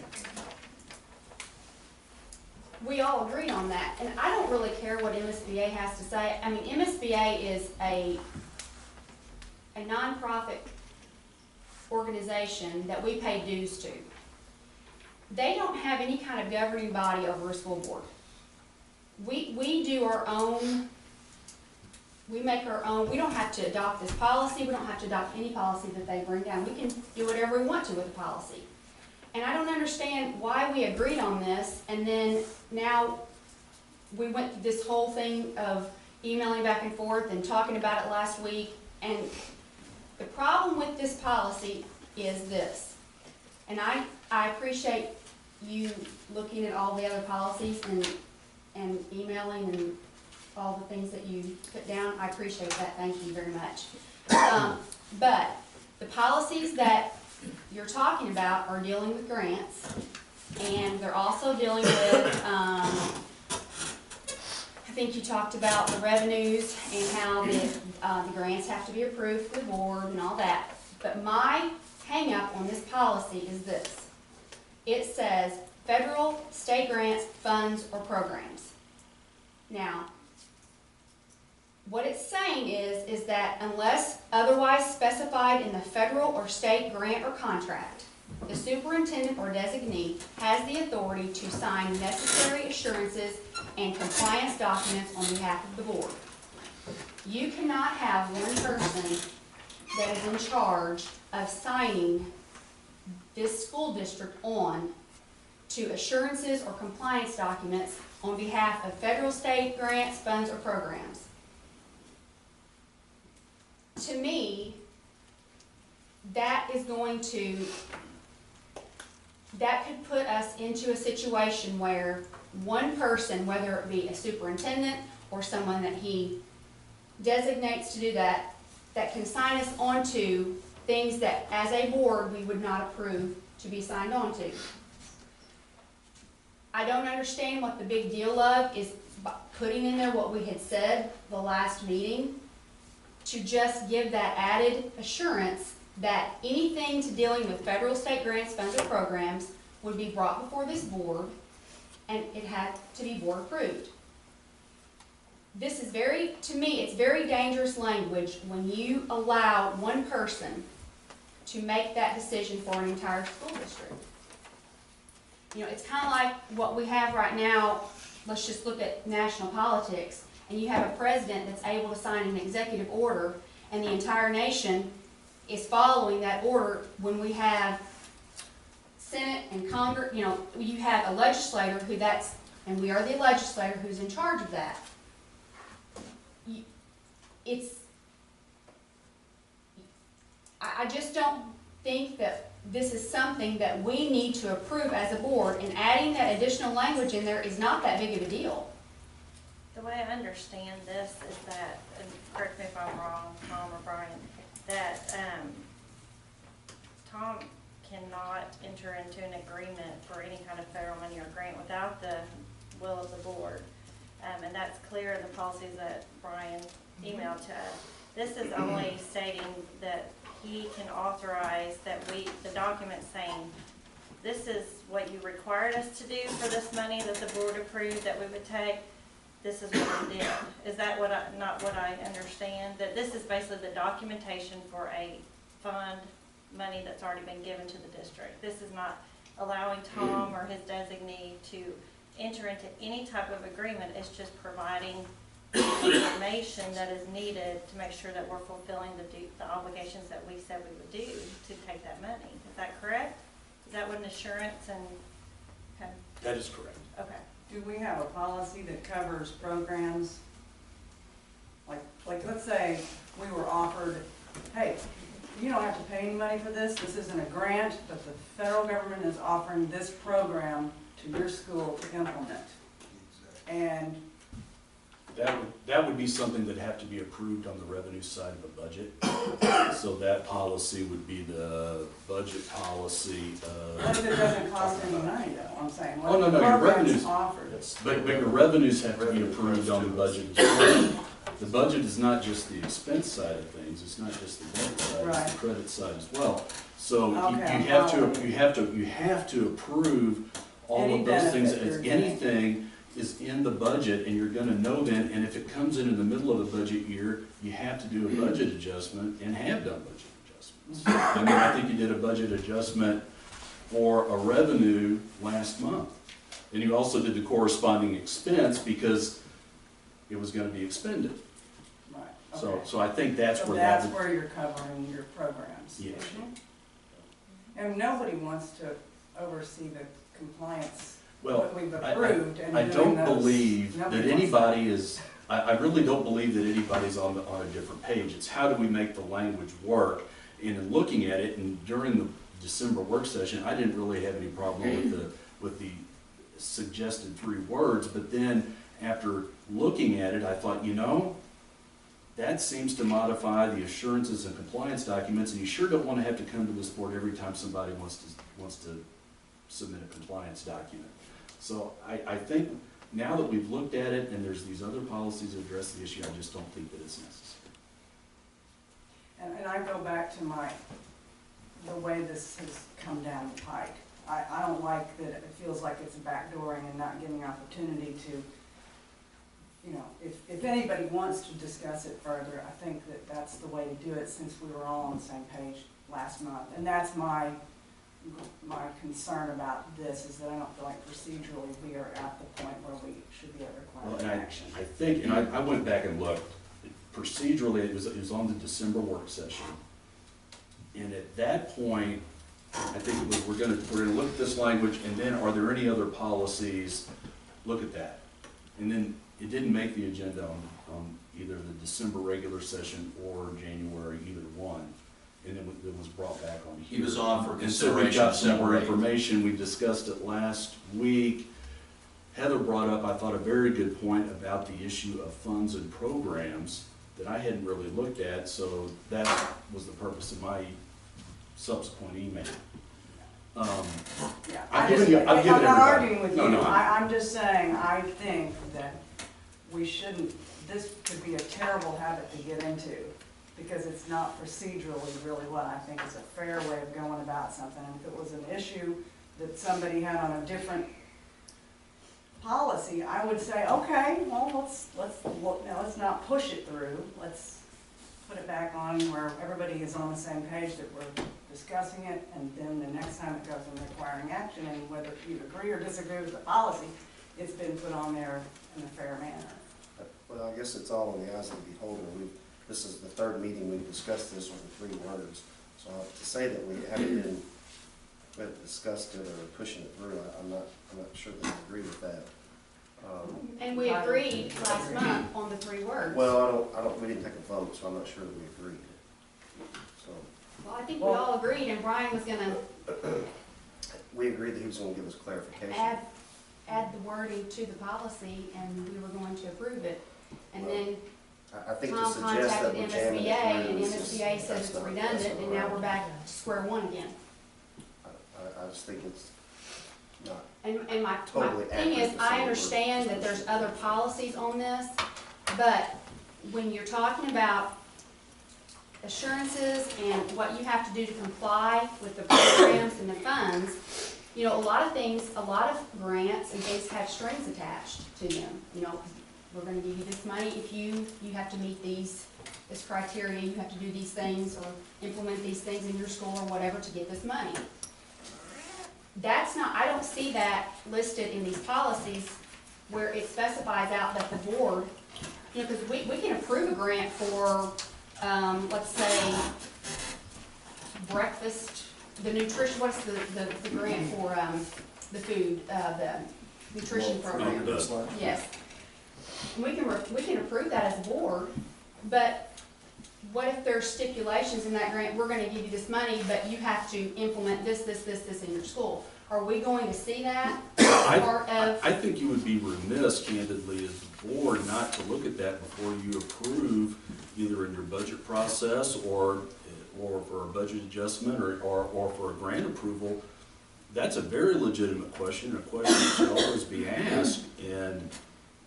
We all agreed on that, and I don't really care what MSBA has to say. I mean, MSBA is a nonprofit organization that we pay dues to. They don't have any kind of governing body over a school board. We do our own, we make our own, we don't have to adopt this policy, we don't have to adopt any policy that they bring down. We can do whatever we want to with the policy. And I don't understand why we agreed on this, and then now we went through this whole thing of emailing back and forth and talking about it last week, and the problem with this policy is this. And I appreciate you looking at all the other policies and emailing and all the things that you put down. I appreciate that, thank you very much. But the policies that you're talking about are dealing with grants, and they're also dealing with, I think you talked about the revenues and how the grants have to be approved for the board and all that. But my hang up on this policy is this. It says federal, state grants, funds, or programs. Now, what it's saying is that unless otherwise specified in the federal or state grant or contract, the superintendent or designee has the authority to sign necessary assurances and compliance documents on behalf of the board. You cannot have one person that is in charge of signing this school district on to assurances or compliance documents on behalf of federal, state grants, funds, or programs. To me, that is going to, that could put us into a situation where one person, whether it be a superintendent or someone that he designates to do that, that can sign us onto things that as a board we would not approve to be signed onto. I don't understand what the big deal of is putting in there what we had said the last meeting, to just give that added assurance that anything to dealing with federal, state grants, funds, or programs would be brought before this board, and it had to be board approved. This is very, to me, it's very dangerous language when you allow one person to make that decision for an entire school district. You know, it's kind of like what we have right now. Let's just look at national politics, and you have a president that's able to sign an executive order, and the entire nation is following that order. When we have Senate and Congress, you know, you have a legislator who that's, and we are the legislator who's in charge of that. I just don't think that this is something that we need to approve as a board, and adding that additional language in there is not that big of a deal. The way I understand this is that, and correct me if I'm wrong, Tom or Brian, that Tom cannot enter into an agreement for any kind of federal money or grant without the will of the board. And that's clear in the policies that Brian emailed to us. This is only stating that he can authorize that the document saying, this is what you required us to do for this money that the board approved that we would take. This is what we did. Is that not what I understand? That this is basically the documentation for a fund money that's already been given to the district. This is not allowing Tom or his designee to enter into any type of agreement. It's just providing information that is needed to make sure that we're fulfilling the obligations that we said we would do to take that money. assurance and, okay, That is correct. okay. Do we have a policy that covers programs? Like, let's say we were offered, hey, you don't have to pay any money for this isn't a grant, but the federal government is offering this program to your school to implement. And That would be something that'd have to be approved on the revenue side of the budget. So that policy would be the budget policy what if it doesn't cost any money though, I'm saying? Oh, no, What no, if your the program's revenues- offered? But your revenues have to be approved on the budget as well. The budget is not just the expense side of things, it's not just the debit side, it's Right. the credit side as well. So Okay, you have to approve all Any of those things, benefit as you're getting. anything is in the budget, and you're gonna know then, and if it comes in the middle of a budget year, you have to do a budget adjustment and have done budget adjustments. I mean, I think you did a budget adjustment for a revenue last month. And you also did the corresponding expense because it was gonna be expended. Right, So, okay. so I think that's So where that's that would, where you're covering your programs. Yes. And nobody wants to oversee the compliance, well, what we've I approved and I doing don't those. believe that Nobody wants anybody is, I really don't believe that anybody's on a different page. It's how do we make the language work? And in looking at it, and during the December work session, I didn't really have any problem with the suggested 3 words, but then after looking at it, I thought, you know, that seems to modify the assurances and compliance documents, and you sure don't want to have to come to this board every time somebody wants to submit a compliance document. So I think now that we've looked at it and there's these other policies that address the issue, I just don't think that it's necessary. And I go back to the way this has come down the pike. I don't like that it feels like it's backdooring and not giving opportunity to, you know, if anybody wants to discuss it further, I think that that's the way to do it since we were all on the same page last month. And that's my concern about this, is that I don't feel like procedurally we are at the point where we should be at Well, requiring and action. I think, and I went back and looked, procedurally, it was on the December work session. And at that point, I think it was, we're gonna look at this language, and then are there any other policies? Look at that. And then it didn't make the agenda on either the December regular session or January, either one. And then it was brought back on here. He was on for And so we consideration got some more separate. information, we discussed it last week. Heather brought up, I thought, a very good point about the issue of funds and programs that I hadn't really looked at, so that was the purpose of my subsequent email. Yeah, I've given I'm not everybody- arguing with No, you, no, I'm just saying, I think that we shouldn't, this could be a terrible habit to get into, because it's not procedurally really what I think is a fair way of going about something. And if it was an issue that somebody had on a different policy, I would say, okay, well, let's not push it through, let's put it back on where everybody is on the same page that we're discussing it, and then the next time it goes in requiring action, and whether you agree or disagree with the policy, it's been put on there in a fair manner. Well, I guess it's all in the eyes of the beholder. This is the 3rd meeting we've discussed this with the 3 words. So to say that we haven't discussed it or pushing it through, I'm not sure that I agree with that. And we agreed last month on the 3 words. Well, we didn't take a vote, so I'm not sure that we agreed. So, Well, I think we all agreed, and Brian was gonna we agreed that he was gonna give us clarification. add the wording to the policy, and we were going to approve it. And then I think to Tom suggest that contacted we're jamming MSBA, it and through is just- MSBA says that's it's not- redundant, that's and not now right. we're back to square one again. I just think it's not. And my Totally thing accurate is, to say I we're understand that there's other policies on this, but when you're talking about assurances and what you have to do to comply with the programs and the funds, you know, a lot of grants and things have strings attached to them. You know, we're gonna give you this money if you have to meet this criteria, you have to do these things or implement these things in your school or whatever to get this money. That's not, I don't see that listed in these policies where it specifies out that the board, you know, because we can approve a grant for, let's say, breakfast the nutrition, what's the grant for, the food, the nutrition program? Yes. We can approve that as a board, but what if there's stipulations in that grant, we're gonna give you this money, but you have to implement this in your school? Are we going to see that part of? I think you would be remiss, candidly, as the board, not to look at that before you approve, either in your budget process or for a budget adjustment or for a grant approval. That's a very legitimate question, a question that should always be asked, and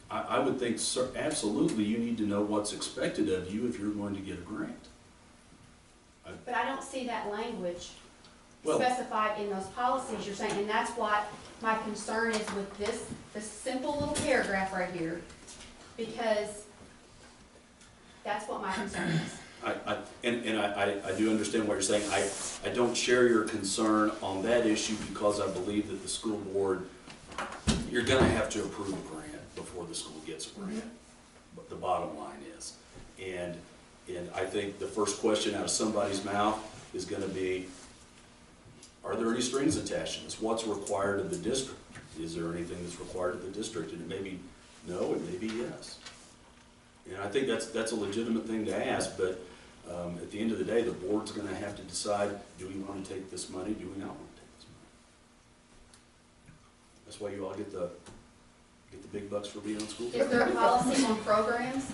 I would think absolutely you need to know what's expected of you if you're going to get a grant. But I don't see that language Well- specified in those policies you're saying, and that's what my concern is with this simple little paragraph right here, because that's what my concern is. I do understand what you're saying. I don't share your concern on that issue because I believe that the school board, you're gonna have to approve a grant before the school gets a grant. But the bottom line is, and I think the first question out of somebody's mouth is gonna be, are there any strings attached to this? What's required of the district? Is there anything that's required of the district? And it may be no, it may be yes. And I think that's a legitimate thing to ask, but at the end of the day, the board's gonna have to decide, do we wanna take this money, do we not wanna take this money? That's why you all get the big bucks for being on school. Is there a policy on programs,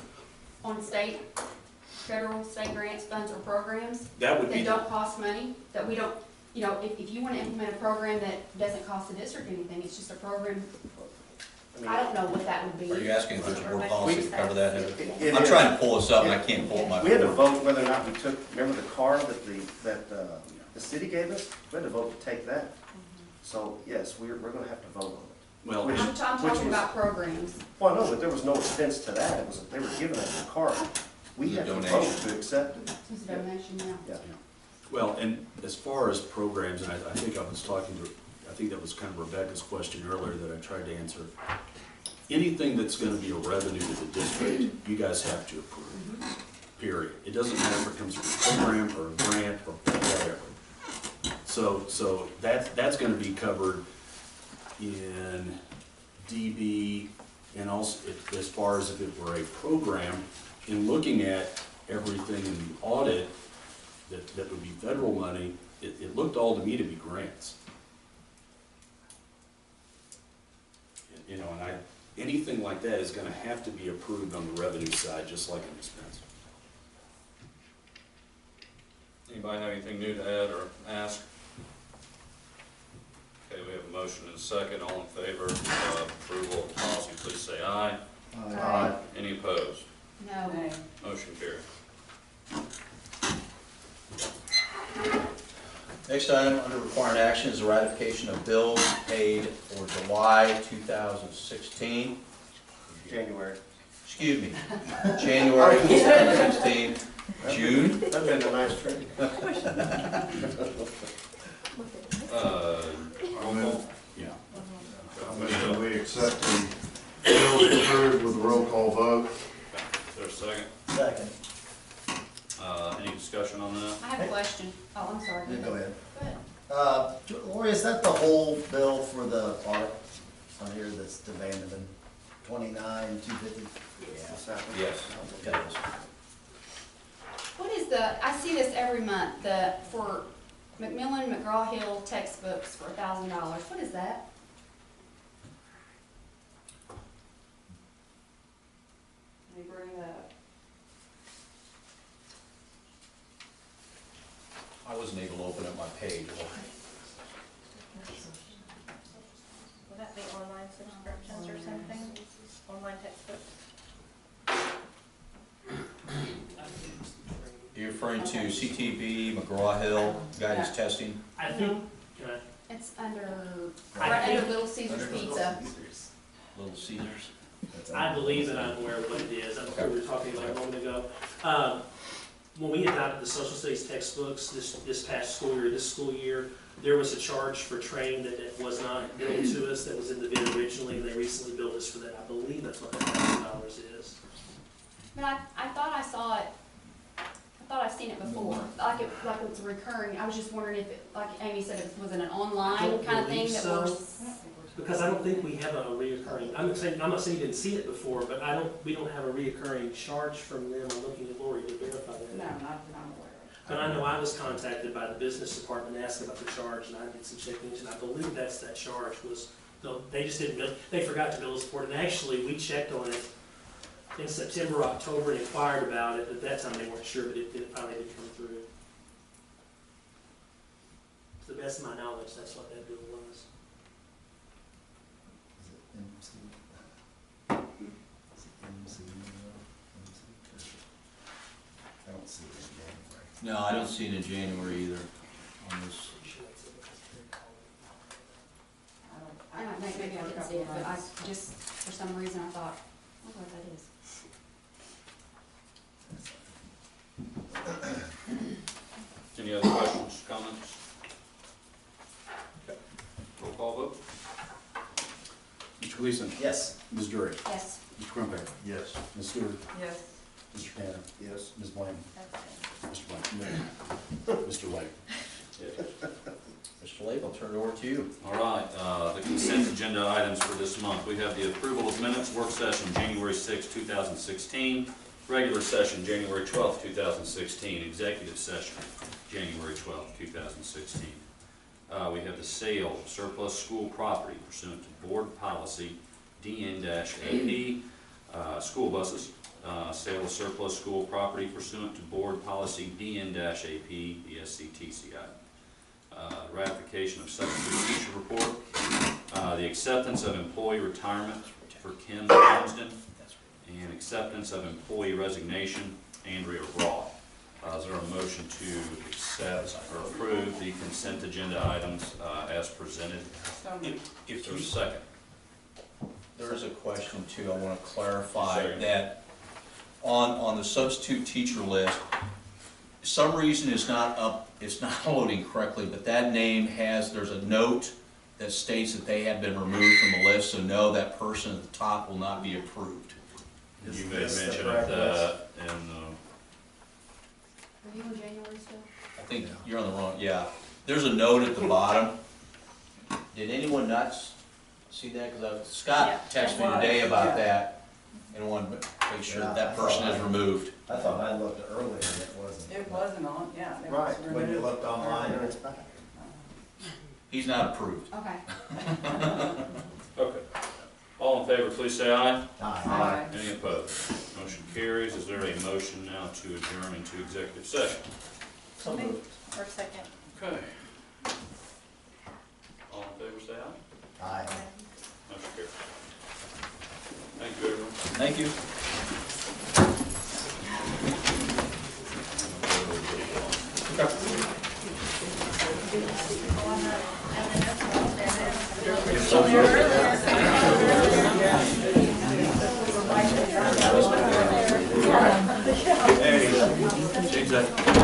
on federal, state grants, funds, or programs? That would be. That don't cost money, that we don't, you know, if you wanna implement a program that doesn't cost the district anything, it's just a program, I don't know what that would be. Are you asking if there's a board policy to cover that, Heather? It I'm is. trying to pull this up and I can't pull my. We had to vote whether or not we took, remember the car that the city gave us? We had to vote to take that. So, yes, we're gonna have to vote on it. Well, Which- I'm which talking was- about programs. Well, no, but there was no expense to that. It was, they were giving us the car. We had to vote Donation. to accept it. It's a donation, yeah. Yeah. well, and as far as programs, and I think I was talking to, I think that was kind of Rebecca's question earlier that I tried to answer. Anything that's gonna be a revenue to the district, you guys have to approve, period. It doesn't matter if it comes from a program or a grant or whatever. So that's gonna be covered in DB, and also as far as if it were a program, in looking at everything in the audit that would be federal money, it looked all to me to be grants. You know, and anything like that is gonna have to be approved on the revenue side, just like an expense. Anybody have anything new to add or ask? Okay, we have a motion and a second. All in favor of approval of policy, please say aye. Aye. Any opposed? No. Nay. Motion carried. Next item under required action is the ratification of bills paid for July 2016. January. Excuse me, January 2016, June. That'd been a nice trip. Roll call? Yeah. I move that we accept the bills approved with a roll call vote. Is there a second? Second. Any discussion on that? I have a question. Oh, I'm sorry. Yeah, go ahead. Go ahead. Lori, is that the whole bill for the park on here that's the Vandeman, 29,250? Yes. What is I see this every month, for Macmillan, McGraw-Hill textbooks for $1,000. What is that? Let me bring it up. I wasn't able to open up my page. Would that be online subscriptions or something? Online textbooks? You're referring to CTV, McGraw-Hill, guidance testing? I think, can I? It's under, I right under think- Little Caesar's Pizza. Little Caesars? I believe that I'm aware of what it is. That's what we were talking about a moment ago. When we adopted the social studies textbooks this past school year, there was a charge for training that was not billed to us, that was in the bid originally, and they recently billed us for that. I believe that's what that $1,000 is. But I thought I saw it a thought I've seen it before, like it's recurring. I was just wondering if, like Amy said, it was an I online don't kind of thing believe that so. we're. Because I don't think we have a reoccurring, I'm not saying you didn't see it before, but we don't have a reoccurring charge from them. I'm looking at Lori to verify that. No, not that I'm aware of. But I know I was contacted by the business department and asked about the charge, and I did some checking, and I believe that charge was, no, they just didn't bill, they forgot to bill us for it, and actually, we checked on it in September, October, and inquired about it, at that time they weren't sure, but it finally did come through. To the best of my knowledge, that's what that bill was. Is it MC? I don't see it in January. No, I don't see it in January either on this. Maybe I didn't see it, but I just, for some reason, I thought, I wonder what that is. Any other questions, comments? Roll call vote? Mr. Gleason? Yes. Ms. Drury? Yes. Mr. Crumpler? Yes. Ms. Stewart? Yes. Mr. Tanner? Yes. Ms. Blaine? That's Mr. Blaine? Mr. Lake? Mr. Lake, I'll turn it over to you. All right, the consent agenda items for this month. We have the approval of minutes, work session January 6, 2016, regular session January 12, 2016, executive session January 12, 2016. We have the sale of surplus school property pursuant to board policy DN-AP, school buses. Sale of surplus school property pursuant to board policy DN-AP, the SCTCI. Ratification of substitute teacher report, the acceptance of employee retirement for Kim Townsend, and acceptance of employee resignation, Andrea Raw. Is there a motion to accept or approve the consent agenda items as presented? Is there a second? There is a question too, I want to clarify Second. that on the substitute teacher list, some reason it's not loading correctly, but that name there's a note that states that they have been removed from the list, so no, that person at the top will not be approved. You made mention of that, and Are you in January still? I think you're on the wrong, yeah. There's a note at the bottom. Did anyone not see that? Because Scott texted me today about that and wanted to make sure that person is removed. I thought I looked earlier and it wasn't. It wasn't on, yeah. it was Right, when you removed looked online, earlier. it's back. He's not approved. Okay. okay. All in favor, please say aye. Aye. Any opposed? Motion carries. Is there a motion now to adjourn into executive session? So moved. for a second. Okay. All in favor, say aye. Aye. Motion carries. Thank you, everyone. Thank you. Hey, change that.